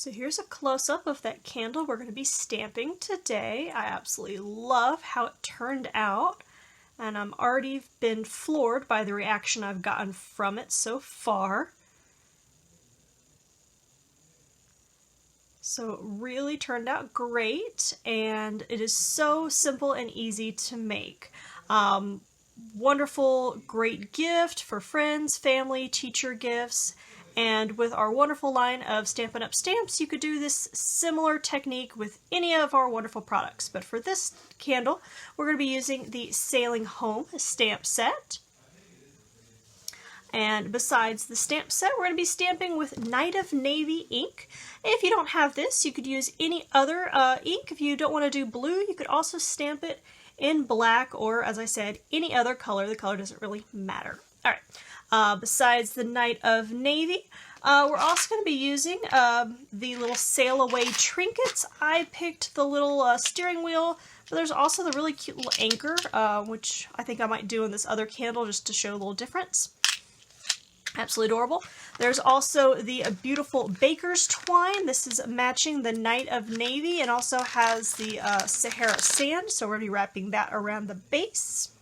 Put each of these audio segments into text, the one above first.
So here's a close-up of that candle we're going to be stamping today. I absolutely love how it turned out, and I'm already been floored by the reaction I've gotten from it so far. So it really turned out great, and it is so simple and easy to make. Wonderful, great gift for friends, family, teacher gifts. And with our wonderful line of Stampin' Up! Stamps, you could do this similar technique with any of our wonderful products. But for this candle, we're going to be using the Sailing Home stamp set. And besides the stamp set, we're going to be stamping with Night of Navy ink. If you don't have this, you could use any other ink. If you don't want to do blue, you could also stamp it in black or, as I said, any other color. The color doesn't really matter. All right. Besides the Night of Navy, we're also going to be using the little sail away trinkets. I picked the little steering wheel, but there's also the really cute little anchor, which I think I might do in this other candle just to show a little difference. Absolutely adorable. There's also the beautiful baker's twine. This is matching the Night of Navy and also has the Sahara sand, so we're going to be wrapping that around the base.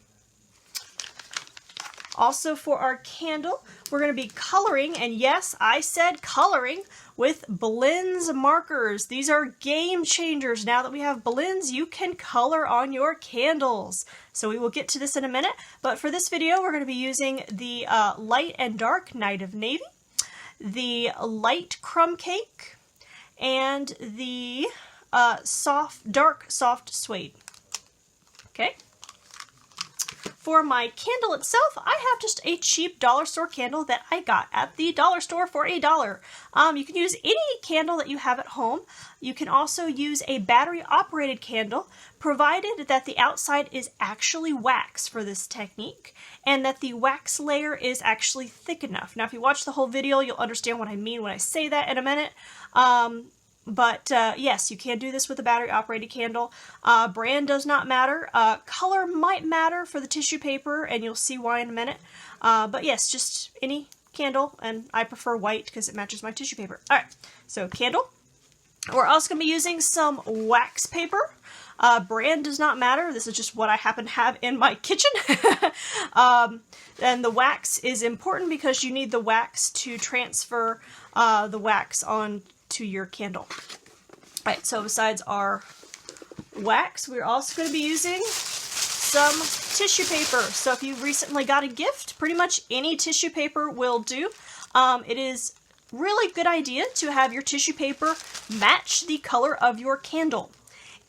Also for our candle, we're going to be coloring, and yes, I said coloring, with blends markers. These are game changers. Now that we have blends, you can color on your candles. So we will get to this in a minute, but for this video, we're going to be using the light and dark Night of Navy, the light crumb cake, and the dark soft suede. Okay. For my candle itself, I have just a cheap dollar store candle that I got at the dollar store for $1. You can use any candle that you have at home. You can also use a battery operated candle, provided that the outside is actually wax for this technique and that the wax layer is actually thick enough. Now if you watch the whole video, you'll understand what I mean when I say that in a minute. But yes, you can do this with a battery-operated candle. Brand does not matter. Color might matter for the tissue paper, and you'll see why in a minute. But yes, just any candle, and I prefer white because it matches my tissue paper. All right, so candle. We're also going to be using some wax paper. Brand does not matter. This is just what I happen to have in my kitchen. And the wax is important because you need the wax to transfer the wax on to your candle. Alright, so besides our wax, we're also going to be using some tissue paper. So if you recently got a gift, pretty much any tissue paper will do. It is really good idea to have your tissue paper match the color of your candle.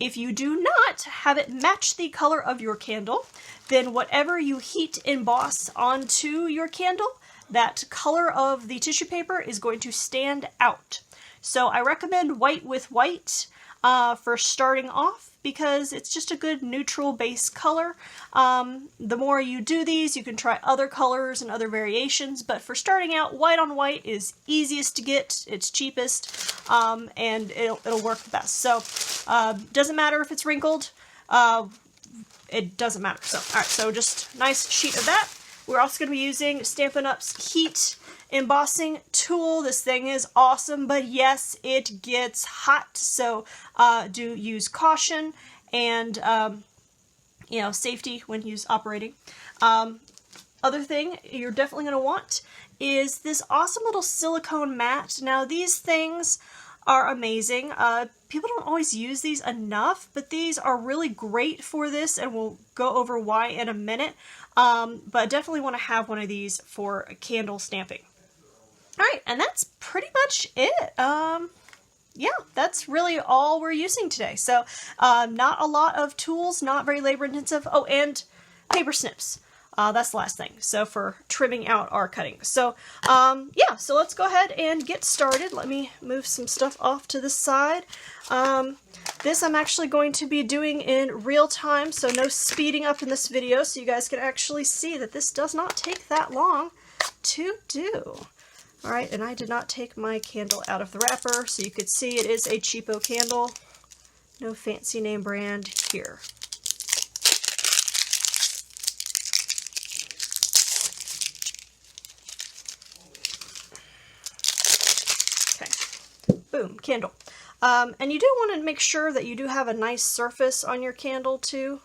If you do not have it match the color of your candle, then whatever you heat emboss onto your candle, that color of the tissue paper is going to stand out. So I recommend white with white for starting off because it's just a good neutral base color. The more you do these, you can try other colors and other variations, but for starting out, white on white is easiest to get, it's cheapest, and it'll work the best. So doesn't matter if it's wrinkled, it doesn't matter. So alright, so just nice sheet of that. We're also going to be using Stampin' Up's heat embossing tool. This thing is awesome, but yes, it gets hot, so do use caution and you know, safety when operating. Other thing you're definitely going to want is this awesome little silicone mat. Now these things are amazing. People don't always use these enough, but these are really great for this, and we'll go over why in a minute. But definitely want to have one of these for candle stamping. Alright, and that's pretty much it. Yeah, that's really all we're using today. So, not a lot of tools, not very labor intensive. Oh, and paper snips. That's the last thing. So for trimming out our cutting. So, yeah, so let's go ahead and get started. Let me move some stuff off to the side. This I'm actually going to be doing in real time, so no speeding up in this video, so you guys can actually see that this does not take that long to do. Alright, and I did not take my candle out of the wrapper, so you could see it is a cheapo candle. No fancy name brand here. Okay. boom, candle. And you do want to make sure that you do have a nice surface on your candle too.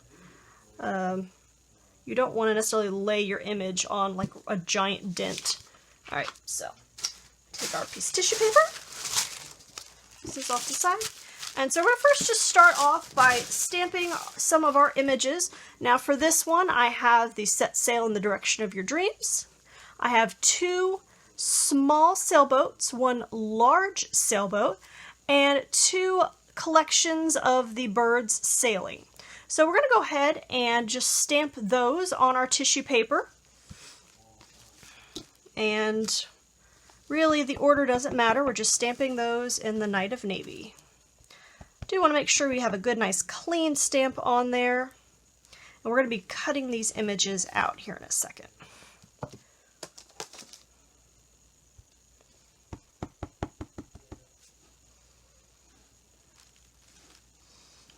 You don't want to necessarily lay your image on like a giant dent. Alright, so take our piece of tissue paper. This is off the side. And so we're going to first just start off by stamping some of our images. Now for this one, I have the Set Sail in the Direction of Your Dreams. I have 2 small sailboats, 1 large sailboat, and 2 collections of the birds sailing. So we're going to go ahead and just stamp those on our tissue paper. And really the order doesn't matter, we're just stamping those in the Night of Navy. Do want to make sure we have a good nice clean stamp on there. And we're going to be cutting these images out here in a second.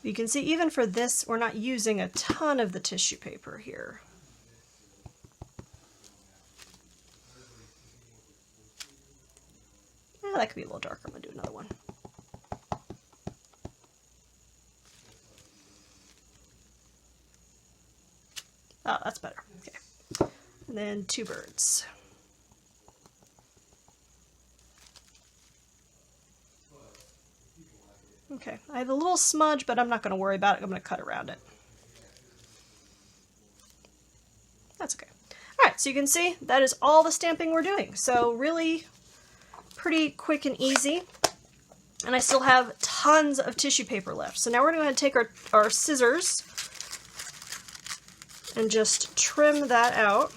You can see even for this, we're not using a ton of the tissue paper here. That could be a little darker. I'm going to do another one. Oh, that's better. Okay. And then 2 birds. Okay, I have a little smudge, but I'm not going to worry about it. I'm going to cut around it. That's okay. Alright, so you can see that is all the stamping we're doing. So really pretty quick and easy. And I still have tons of tissue paper left. So now we're going to take our scissors and just trim that out.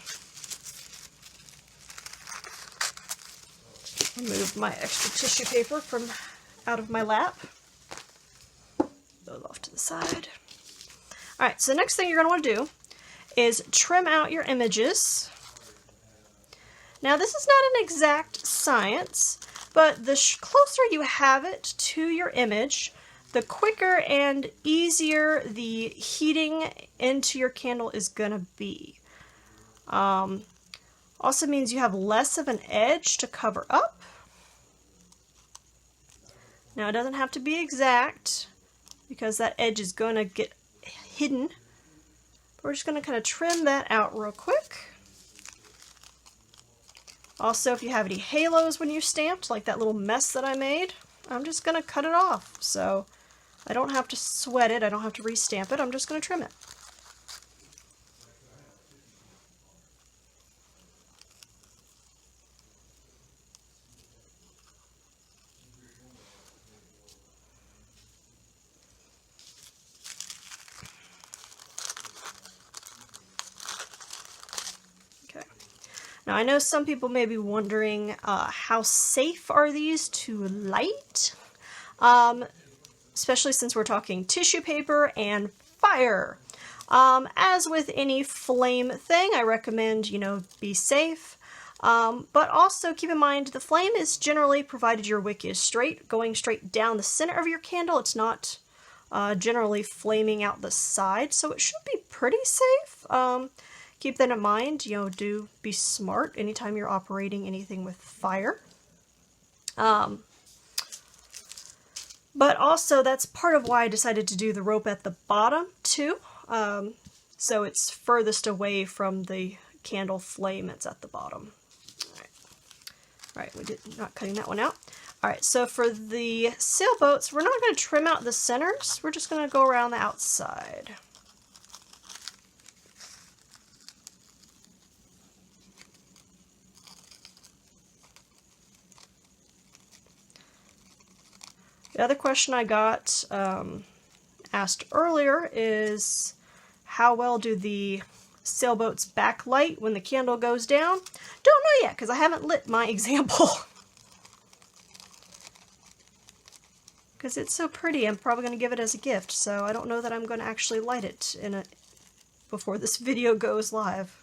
Remove my extra tissue paper from out of my lap. Those off to the side. Alright, so the next thing you're going to want to do is trim out your images. Now this is not an exact science, but the closer you have it to your image, the quicker and easier the heating into your candle is going to be. Also means you have less of an edge to cover up. Now it doesn't have to be exact, because that edge is going to get hidden. We're just going to kind of trim that out real quick. Also, if you have any halos when you stamped, like that little mess that I made, I'm just going to cut it off. So I don't have to sweat it, I don't have to re-stamp it, I'm just going to trim it. Now I know some people may be wondering how safe are these to light, especially since we're talking tissue paper and fire. As with any flame thing, I recommend, be safe. But also keep in mind the flame is generally, provided your wick is straight, going straight down the center of your candle. It's not generally flaming out the side, so it should be pretty safe. Keep that in mind, do be smart anytime you're operating anything with fire. But also that's part of why I decided to do the rope at the bottom too. So it's furthest away from the candle flame. It's at the bottom. Alright, we did not cutting that one out. Alright, so for the sailboats, we're not going to trim out the centers. We're just going to go around the outside. The other question I got asked earlier is, how well do the sailboats backlight when the candle goes down? Don't know yet, because I haven't lit my example. Because it's so pretty, I'm probably going to give it as a gift, so I don't know that I'm going to actually light it before this video goes live.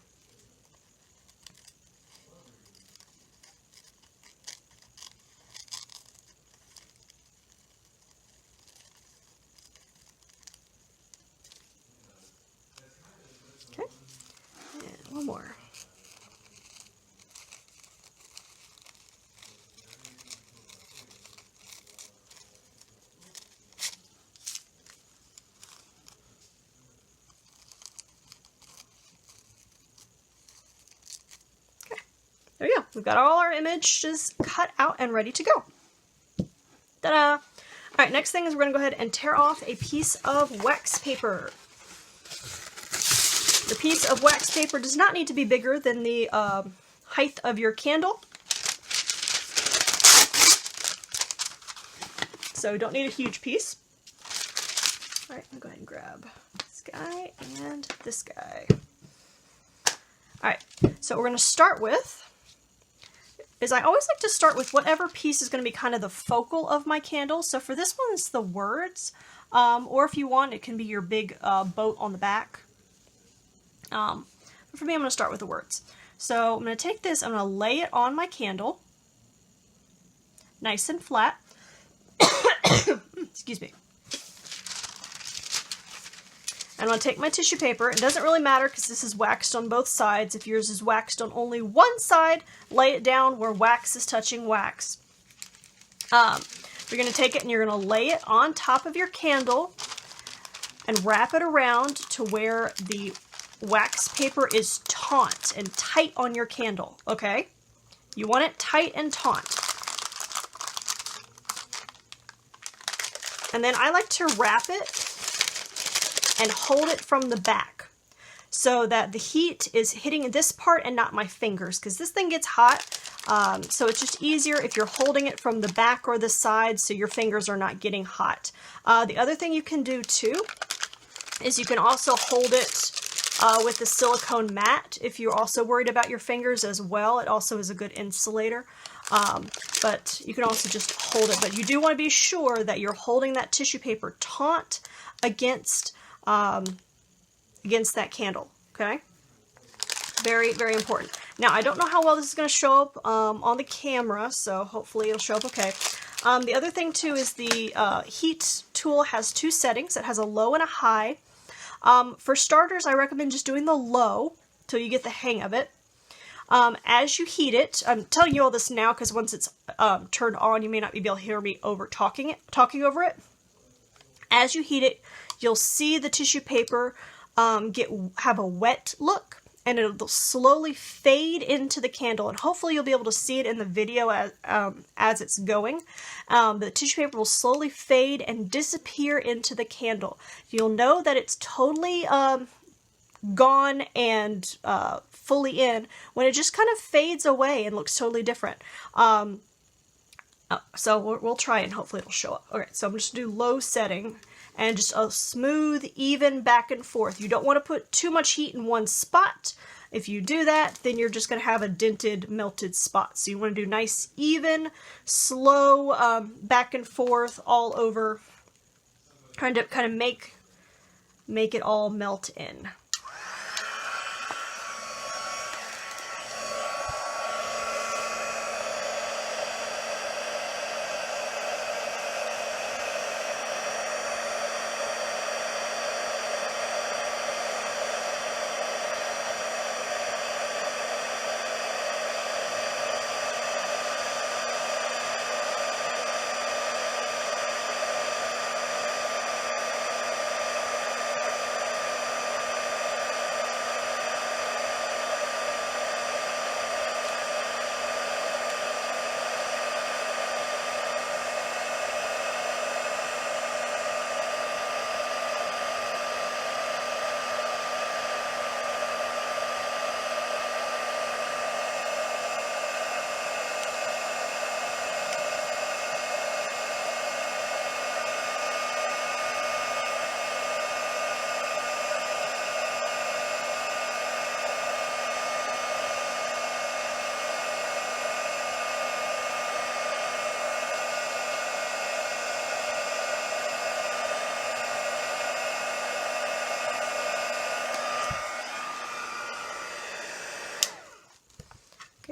One more. there you go. We've got all our images cut out and ready to go. Ta-da! All right, next thing is we're going to go ahead and tear off a piece of wax paper. The piece of wax paper does not need to be bigger than the height of your candle. So we don't need a huge piece. All right, I'm going to go ahead and grab this guy and this guy. All right, so what we're going to start with is I always like to start with whatever piece is going to be kind of the focal of my candle. So for this one, it's the words, or if you want, it can be your big boat on the back. But for me, I'm going to start with the words. So I'm going to take this, I'm going to lay it on my candle, nice and flat. Excuse me. I'm going to take my tissue paper. It doesn't really matter because this is waxed on both sides. If yours is waxed on only one side, lay it down where wax is touching wax. You're going to take it and you're going to lay it on top of your candle and wrap it around to where the wax paper is taut and tight on your candle, okay? You want it tight and taut. And then I like to wrap it and hold it from the back so that the heat is hitting this part and not my fingers, because this thing gets hot. So it's just easier if you're holding it from the back or the side so your fingers are not getting hot. The other thing you can do too is you can also hold it with the silicone mat if you're also worried about your fingers as well. It also is a good insulator. But you can also just hold it. But you do want to be sure that you're holding that tissue paper taut against that candle, okay? Very, very important. Now, I don't know how well this is going to show up on the camera, so hopefully it'll show up okay. The other thing, too, is the heat tool has two settings. It has a low and a high. For starters, I recommend just doing the low till you get the hang of it. As you heat it, I'm telling you all this now because once it's turned on, you may not be able to hear me talking over it. As you heat it, you'll see the tissue paper have a wet look, and it'll slowly fade into the candle, and hopefully you'll be able to see it in the video as it's going. The tissue paper will slowly fade and disappear into the candle. You'll know that it's totally gone and fully in when it just kind of fades away and looks totally different. So we'll try and hopefully it'll show up. Okay, so I'm just going to do low setting and just a smooth, even back and forth. You don't want to put too much heat in one spot. If you do that, then you're just going to have a dented, melted spot. So you want to do nice, even, slow, back and forth all over, trying to kind of make it all melt in.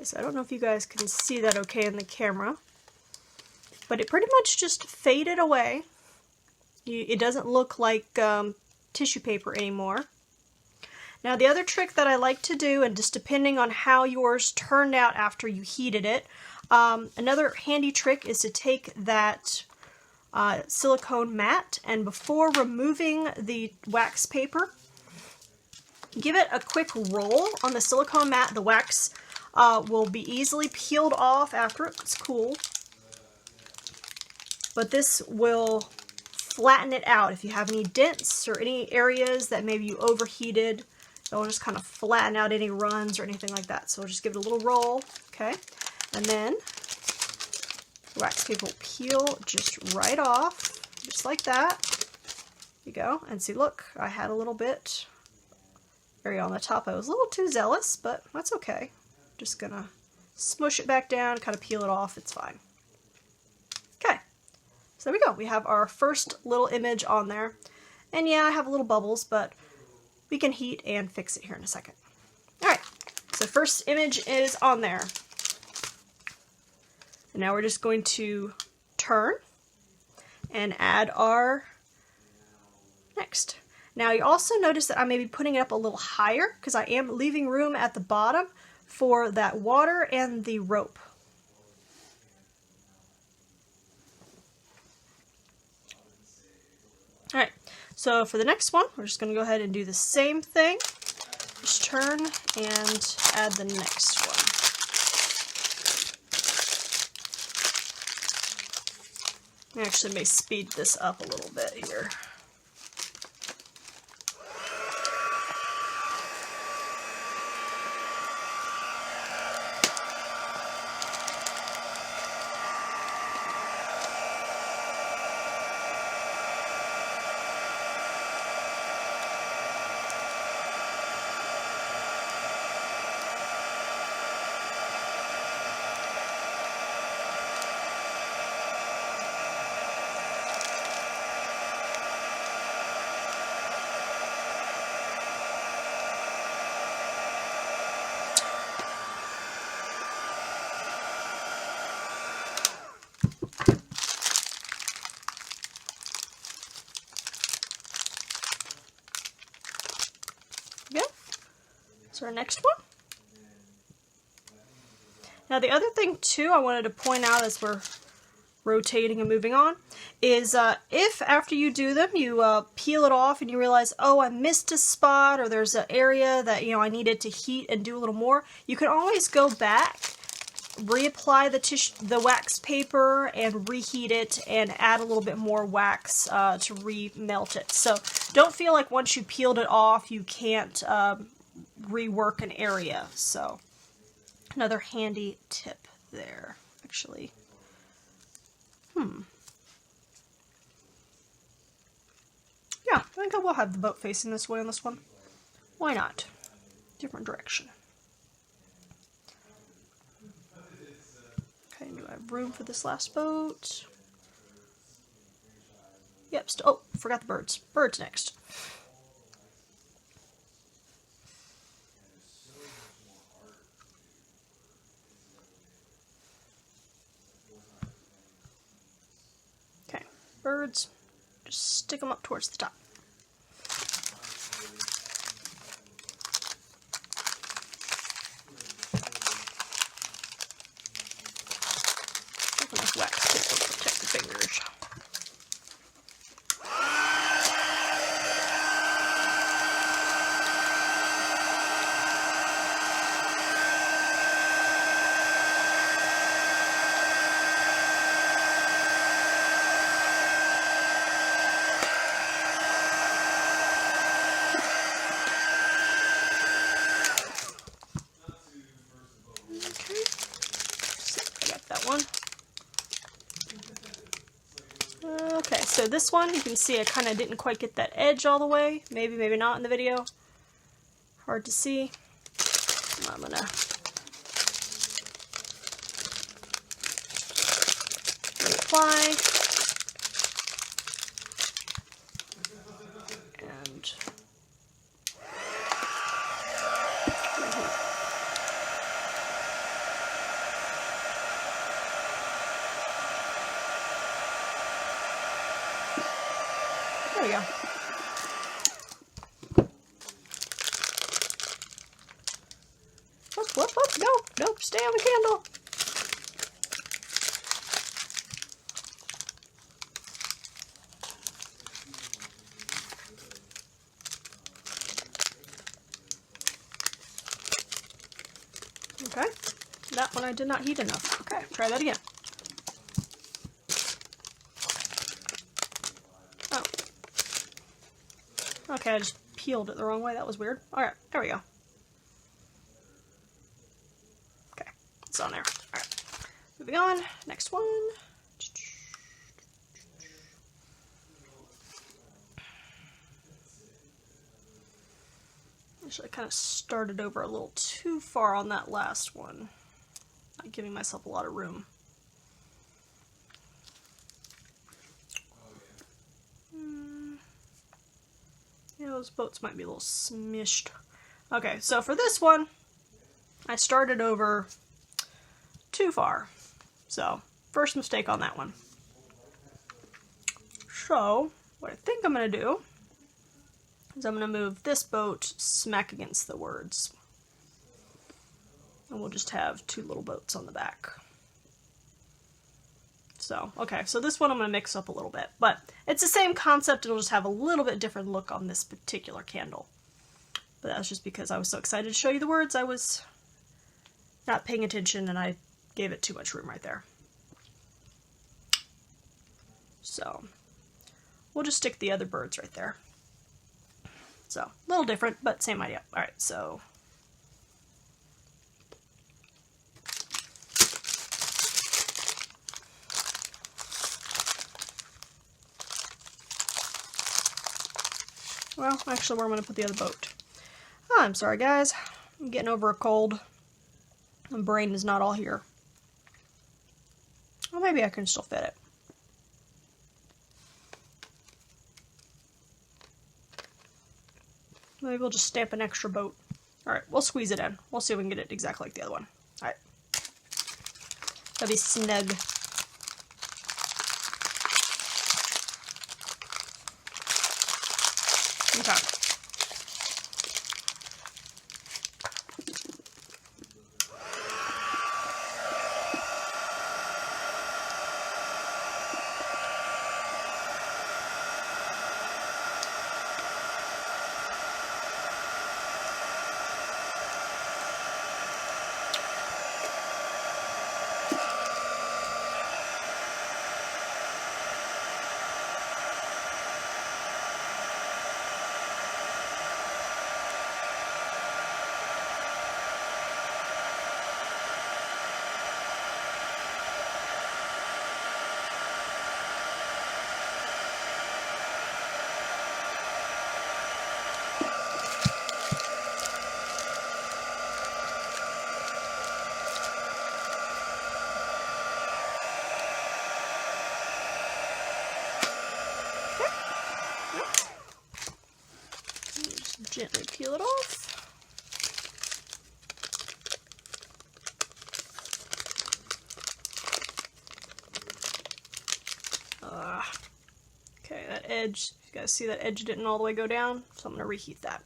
So I don't know if you guys can see that okay in the camera, but it pretty much just faded away. It doesn't look like tissue paper anymore. Now the other trick that I like to do, and just depending on how yours turned out after you heated it, another handy trick is to take that silicone mat, and before removing the wax paper, give it a quick roll on the silicone mat. The wax will be easily peeled off after it's cool. But this will flatten it out. If you have any dents or any areas that maybe you overheated, it'll just kind of flatten out any runs or anything like that. So we'll just give it a little roll, okay? And then the wax paper will peel just right off, just like that. There you go. And see, look, I had a little bit area on the top. I was a little too zealous, but that's okay. Just gonna smush it back down, kind of peel it off. It's fine. Okay. So there we go. We have our first little image on there. And yeah, I have little bubbles, but we can heat and fix it here in a second. Alright, so first image is on there. And now we're just going to turn and add our next. Now you also notice that I may be putting it up a little higher because I am leaving room at the bottom for that water and the rope. Alright, so for the next one, we're just going to go ahead and do the same thing. Just turn and add the next one. I actually may speed this up a little bit here. Yeah. So our next one. Now the other thing too I wanted to point out as we're rotating and moving on is if after you do them you peel it off and you realize, oh, I missed a spot or there's an area that I needed to heat and do a little more, you can always go back, reapply the wax paper and reheat it and add a little bit more wax to remelt it. So don't feel like once you peeled it off you can't rework an area. So another handy tip there, actually. Yeah, I think I will have the boat facing this way on this one. Why not? Different direction. Okay, do I have room for this last boat? Yep, oh, forgot the birds. Birds next. Okay, birds, just stick them up towards the top. Enough wax paper to protect the fingers. Okay, so I got that one. Okay, so this one, you can see I kind of didn't quite get that edge all the way. Maybe, maybe not in the video. Hard to see. I'm gonna reapply. And there we go. Whoop, whoop, whoop. Nope, nope, stay on the candle. Okay. that one I did not heat enough. Okay, try that again. Oh. Okay, I just peeled it the wrong way. That was weird. Alright, there we go. Okay, it's on there. Alright, moving on. Next one. Actually, I kind of started over a little too far on that last one. Not giving myself a lot of room. Yeah, those boats might be a little smished. Okay, so for this one, I started over too far. So, first mistake on that one. So, what I think I'm going to do is I'm going to move this boat smack against the words. And we'll just have two little boats on the back. So, okay, so this one I'm going to mix up a little bit. But it's the same concept, it'll just have a little bit different look on this particular candle. But that's just because I was so excited to show you the words, I was not paying attention and I gave it too much room right there. So, we'll just stick the other birds right there. So, a little different, but same idea. Alright, so... Well, actually, where I'm going to put the other boat. Oh, I'm sorry, guys. I'm getting over a cold. My brain is not all here. Well, maybe I can still fit it. Maybe we'll just stamp an extra boat. Alright, we'll squeeze it in. We'll see if we can get it exactly like the other one. Alright. That'll be snug. Okay. Gently peel it off. Okay, that edge, you guys see that edge didn't all the way go down, so I'm going to reheat that.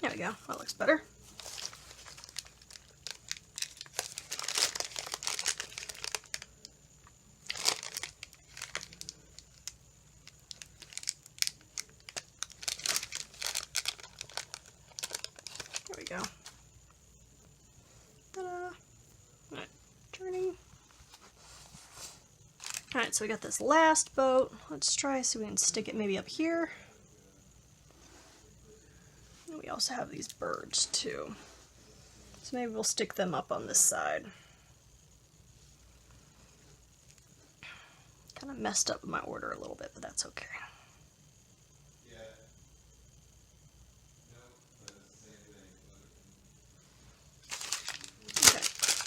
There we go, that looks better. There we go. Ta-da! Alright, turning. Alright, so we got this last boat. Let's try so we can stick it maybe up here. And we also have these birds too. So maybe we'll stick them up on this side. Kind of messed up my order a little bit, but that's okay. Okay,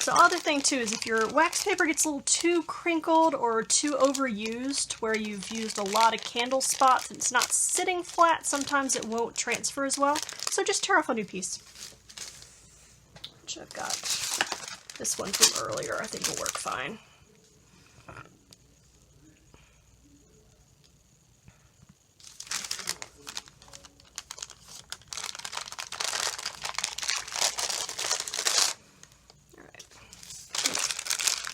So other thing too is if your wax paper gets a little too crinkled or too overused, where you've used a lot of candle spots and it's not sitting flat, sometimes it won't transfer as well. So just tear off a new piece. Which I've got this one from earlier, I think will work fine.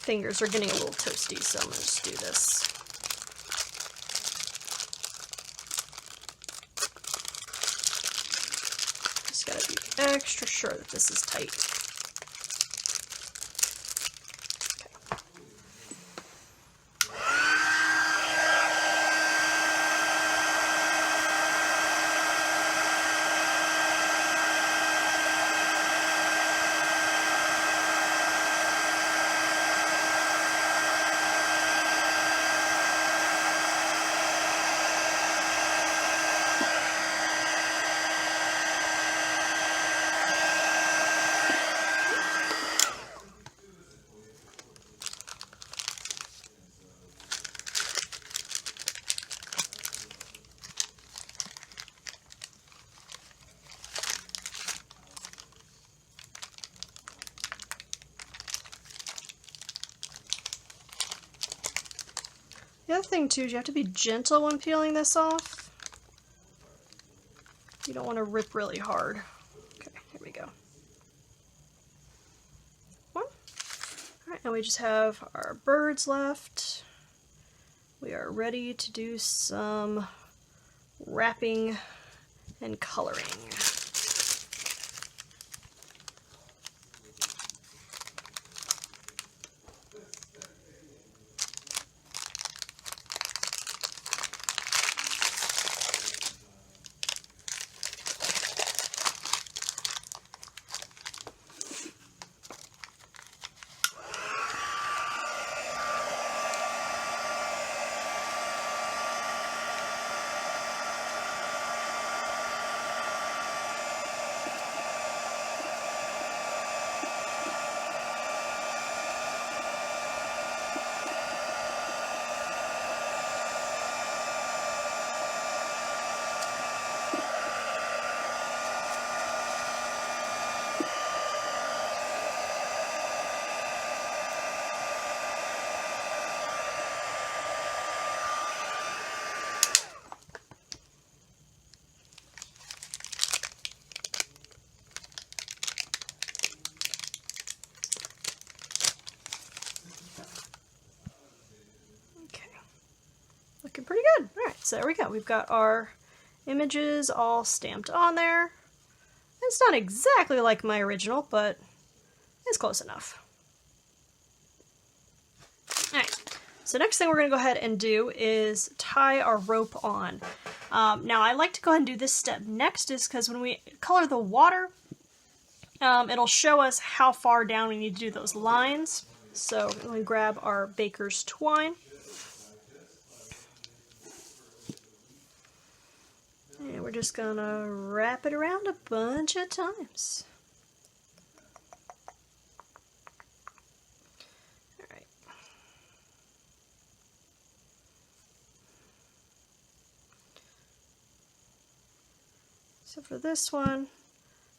Fingers are getting a little toasty, so I'm going to just do this. Just got to be extra sure that this is tight. The other thing too is you have to be gentle when peeling this off. You don't want to rip really hard. Okay, here we go. One. Alright, now we just have our birds left. We are ready to do some wrapping and coloring. Looking pretty good. Alright, so there we go. We've got our images all stamped on there. It's not exactly like my original, but it's close enough. Alright, so next thing we're going to go ahead and do is tie our rope on. Now I like to go ahead and do this step next is because when we color the water, it'll show us how far down we need to do those lines. So let me grab our baker's twine. And we're just gonna wrap it around a bunch of times. Alright. So for this one,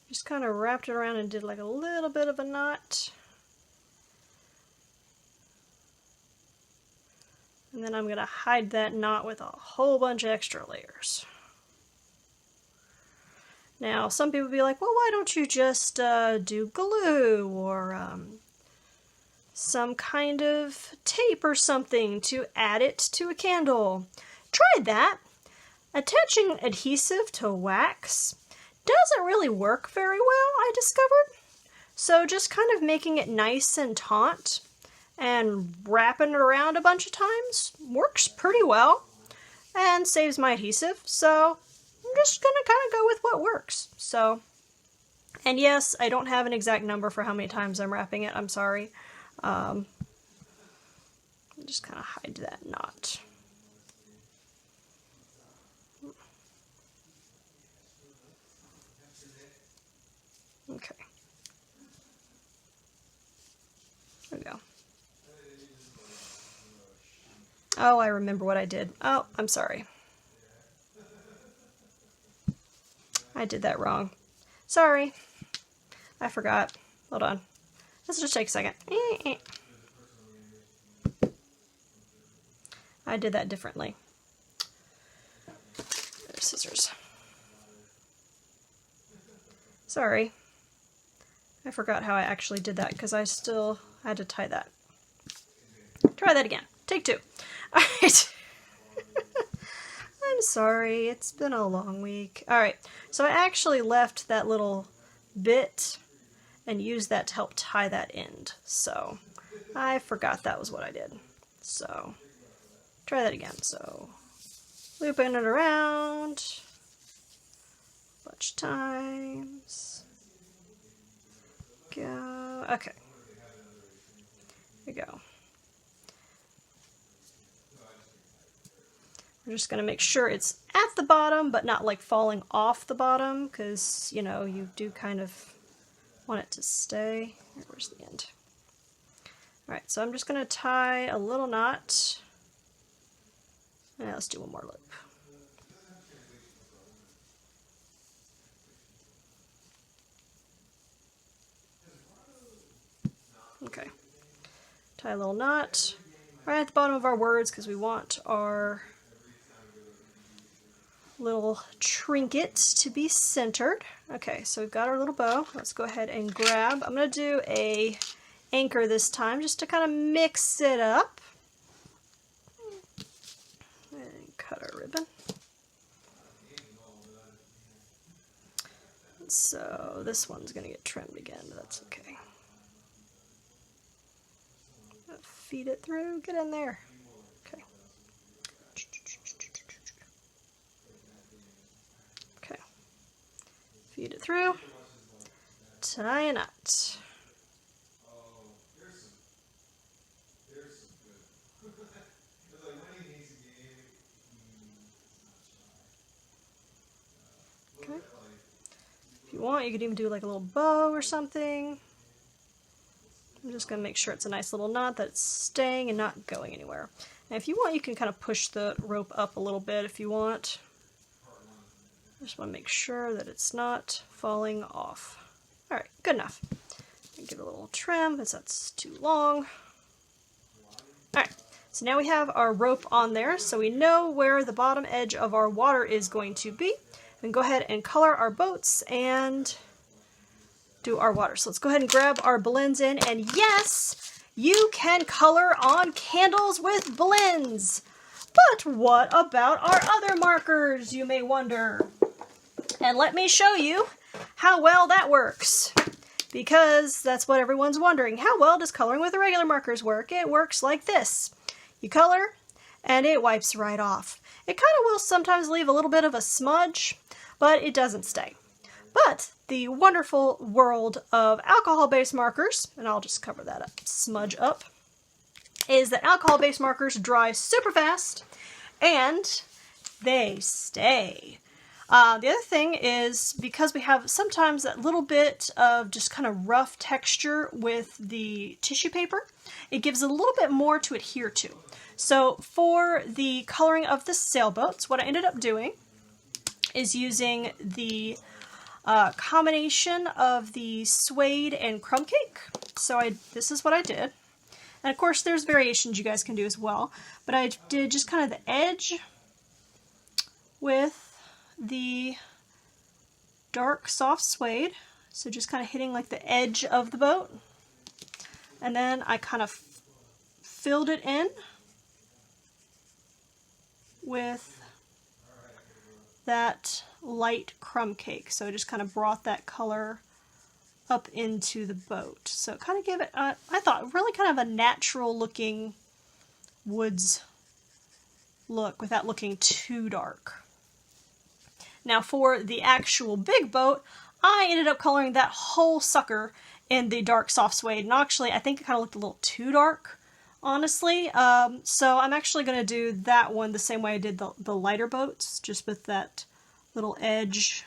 just kind of wrapped it around and did like a little bit of a knot. And then I'm gonna hide that knot with a whole bunch of extra layers. Now, some people will be like, well, why don't you just do glue or some kind of tape or something to add it to a candle? Try that. Attaching adhesive to wax doesn't really work very well, I discovered. So just kind of making it nice and taut and wrapping it around a bunch of times works pretty well and saves my adhesive. So I'm just going to kind of go with what works. So, and yes, I don't have an exact number for how many times I'm wrapping it. I'm sorry. Just kind of hide that knot. Okay. Oh, I remember what I did. Oh, I'm sorry. I did that wrong. Sorry. I forgot. Hold on. Let's just take a second. I did that differently. There's scissors. Sorry. I forgot how I actually did that because I still had to tie that. Try that again. Take two. Alright. I'm sorry. It's been a long week. Alright. So I actually left that little bit and used that to help tie that end. So I forgot that was what I did. So try that again. So looping it around a bunch of times. Go. Okay. Here we go. We're just going to make sure it's at the bottom, but not like falling off the bottom, because, you know, you do kind of want it to stay. Where's the end? Alright, so I'm just going to tie a little knot. And let's do one more loop. Okay. Tie a little knot right at the bottom of our words, because we want our little trinket to be centered. Okay, so we've got our little bow. Let's go ahead and grab. I'm going to do a anchor this time just to kind of mix it up. And cut our ribbon. So this one's going to get trimmed again, but that's okay. Feed it through. Get in there. Okay. Okay. Feed it through. Tie a knot. Okay. If you want, you could even do like a little bow or something. I'm just going to make sure it's a nice little knot that's staying and not going anywhere. And if you want, you can kind of push the rope up a little bit if you want. I just want to make sure that it's not falling off. Alright, good enough. Give it a little trim because that's too long. Alright, so now we have our rope on there, so we know where the bottom edge of our water is going to be. And go ahead and color our boats and do our water. So let's go ahead and grab our blends in, and yes, you can color on candles with blends. But what about our other markers, you may wonder? And let me show you how well that works. Because that's what everyone's wondering. How well does coloring with the regular markers work? It works like this. You color, and it wipes right off. It kind of will sometimes leave a little bit of a smudge, but it doesn't stay. But the wonderful world of alcohol-based markers, and I'll just cover that up, smudge up, is that alcohol-based markers dry super fast, and they stay. The other thing is, because we have sometimes that little bit of just kind of rough texture with the tissue paper, it gives a little bit more to adhere to. So for the coloring of the sailboats, what I ended up doing is using the combination of the suede and crumb cake. So this is what I did. And of course there's variations you guys can do as well. But I did just kind of the edge with the dark soft suede. So just kind of hitting like the edge of the boat. And then I kind of filled it in with that light crumb cake. So I just kind of brought that color up into the boat. So it kind of gave it, I thought, really kind of a natural looking woods look without looking too dark. Now for the actual big boat, I ended up coloring that whole sucker in the dark soft suede. And actually, I think it kind of looked a little too dark, honestly. So I'm actually going to do that one the same way I did the lighter boats, just with that little edge.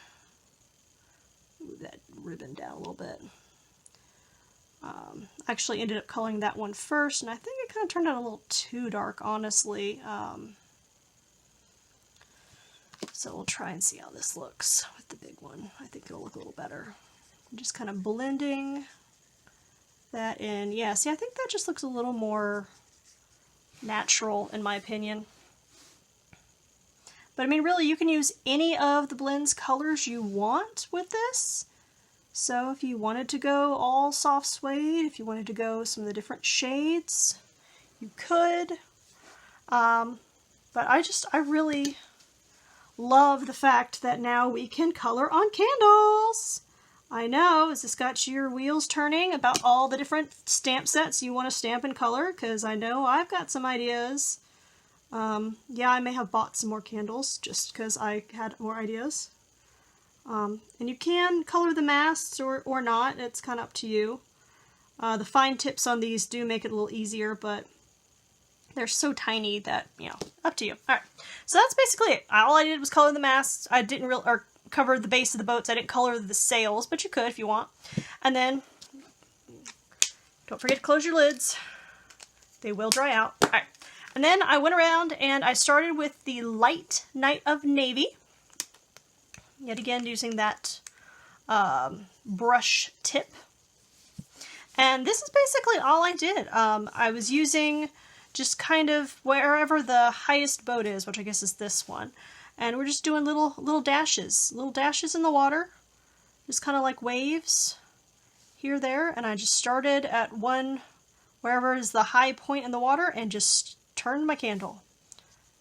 Move that ribbon down a little bit. Actually ended up coloring that one first, and I think it kind of turned out a little too dark, honestly. So we'll try and see how this looks with the big one. I think it'll look a little better. I'm just kind of blending that in. Yeah, see, I think that just looks a little more natural in my opinion. But I mean, really, you can use any of the blends colors you want with this. So if you wanted to go all soft suede, if you wanted to go some of the different shades, you could. But I really love the fact that now we can color on candles. I know, has this got your wheels turning about all the different stamp sets you want to stamp and color? Because I know I've got some ideas. Yeah, I may have bought some more candles just because I had more ideas. And you can color the masts or not, it's kind of up to you. The fine tips on these do make it a little easier, but they're so tiny that, you know, up to you. Alright, so that's basically it. All I did was color the masts. I didn't or cover the base of the boats. I didn't color the sails, but you could if you want. And then, don't forget to close your lids. They will dry out. Alright, and then I went around and I started with the light Night of Navy. Yet again, using that brush tip. And this is basically all I did. I was using just kind of wherever the highest boat is, which I guess is this one. And we're just doing little dashes in the water, just kind of like waves here, there. And I just started at one, wherever is the high point in the water, and just turned my candle.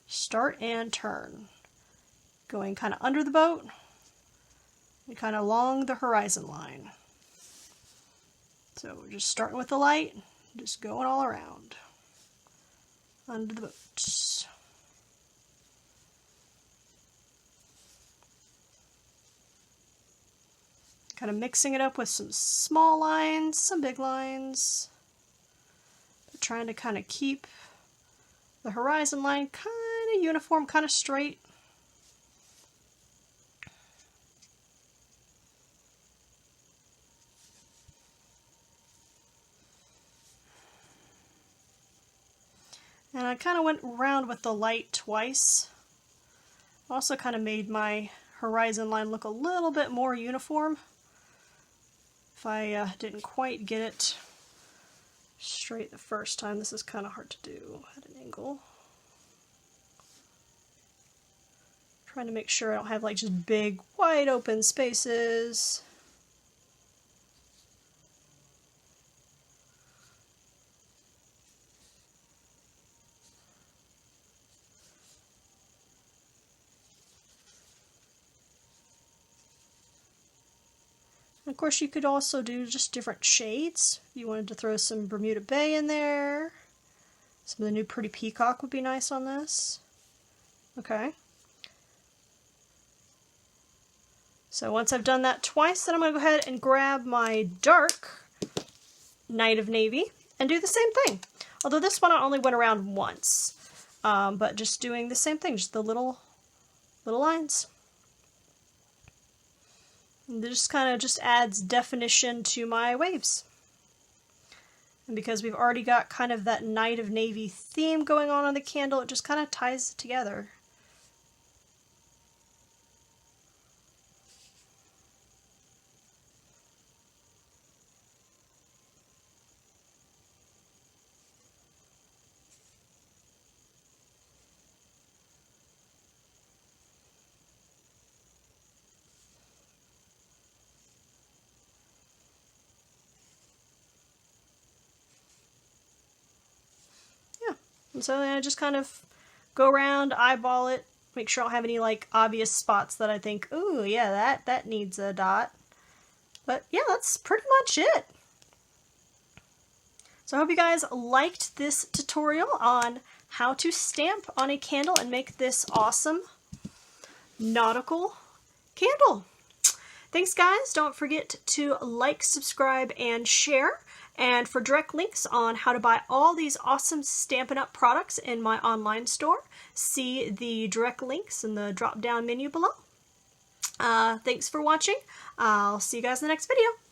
Start and turn. Going kind of under the boat, and kind of along the horizon line. So we're just starting with the light, just going all around. Under the boat. Kind of mixing it up with some small lines, some big lines. But trying to kind of keep the horizon line kind of uniform, kind of straight. And I kind of went around with the light twice. Also kind of made my horizon line look a little bit more uniform. If I didn't quite get it straight the first time, this is kind of hard to do at an angle. Trying to make sure I don't have like just big wide open spaces. Of course, you could also do just different shades. If you wanted to throw some Bermuda Bay in there. Some of the new Pretty Peacock would be nice on this. Okay. So once I've done that twice, then I'm going to go ahead and grab my dark Night of Navy and do the same thing. Although this one I only went around once. But just doing the same thing, just the little lines. And it just kind of just adds definition to my waves. And because we've already got kind of that Night of Navy theme going on the candle, it just kind of ties it together. And so I just kind of go around, eyeball it, make sure I don't have any like obvious spots that I think, ooh, yeah, that needs a dot. But yeah, that's pretty much it. So I hope you guys liked this tutorial on how to stamp on a candle and make this awesome nautical candle. Thanks guys, don't forget to like, subscribe, and share. And for direct links on how to buy all these awesome Stampin' Up! Products in my online store, see the direct links in the drop-down menu below. Thanks for watching. I'll see you guys in the next video.